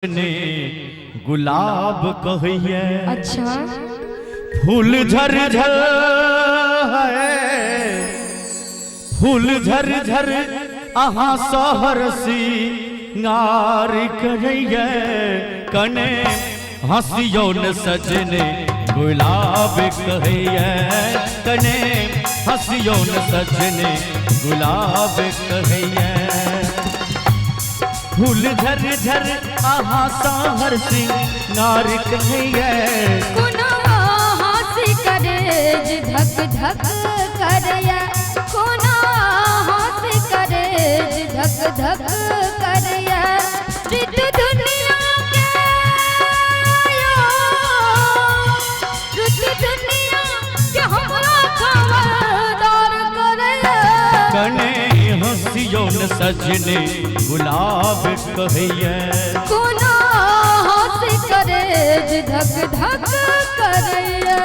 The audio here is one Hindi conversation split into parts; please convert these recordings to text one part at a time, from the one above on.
ने गुलाब कहिए। अच्छा फूल झर झर है, फूल झर झर अहा सहर सिंगार कहिए। कने हंसियो न सजने गुलाब कहिए। कने हंसियो न सजने गुलाब कहिए। फूल झर झर आहा सहर सिंगार कहिए। कोना हासी करेज धक धक करया। कोना हासी करेज धक धक करया। रित दुनिया के यो, रित दुनिया के हमरा खबरदार करया। कने हंसियो न सजने गुलाब कहिए। कोना हासी करेज धक धक करया।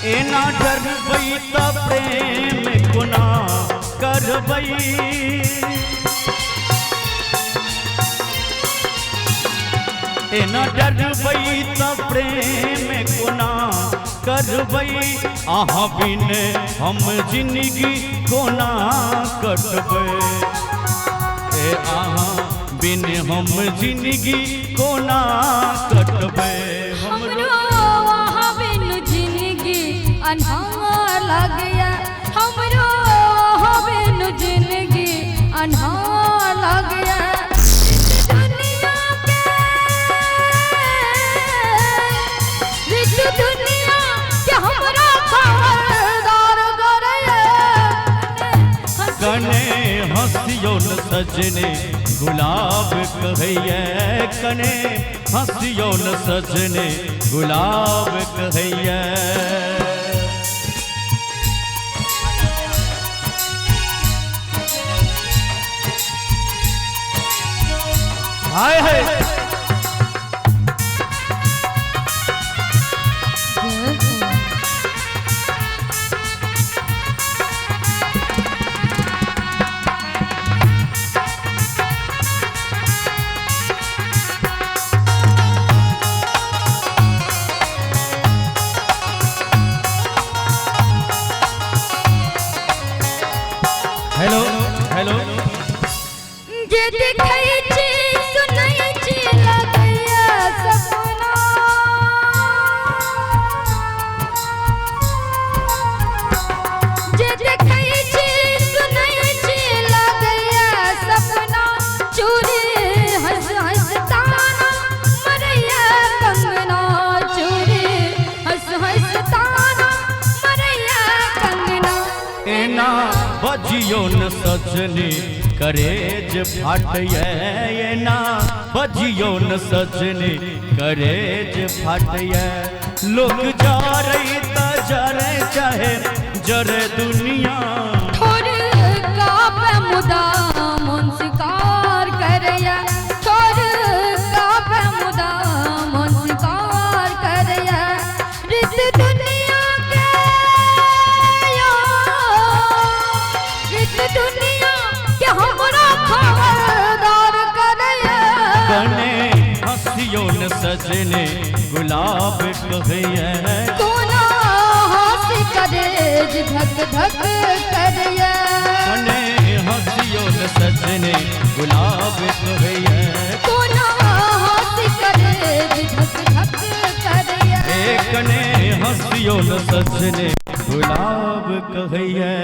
एना डरबई त प्रेम कोना करबई। एना डरबई त प्रेम कोना करबई। आहा बिन हम जिंदगी कोना कटबै। ए आहा बिन हम जिंदगी कोना कटबै। अन्हार लग गया हमरो बिन जिंदगी अन्हार लग गया। दुनिया के रित दुनिया के हमरा खबरदार करया। कने हंसियो न सजने गुलाब कहिए। कने हंसियो न सजने गुलाब कहिए। हाय हाय हेलो हेलो जे देखै छी सुनै छी लगैया सपना। जे देखै छी सुनै छी लगैया सपना। चूड़ी हंस हंस ताना मरैया कंगना। चूड़ी हंस हंस ताना मरैया कंगना। एना बजियो न सजने करेज फाटये। एना बजियो न सजने करेज फाटये। लोग जरे त जरे चाहे जरे दुनिया। ठोर कापे मुदा मन शिकार करया। ठोर कापे मुदा मन शिकार करया। रित दुनिया के यो, रित दुनिया के हमरा खबरदार करया। कने हंसियो न सजने गुलाब कहिए। कोना हासी करेज धक धक करया। कने हंसियो न सजने गुलाब कहिए। कोना हासी करेज धक धक करया। कने हंसियो न सजने गुलाब कहिए।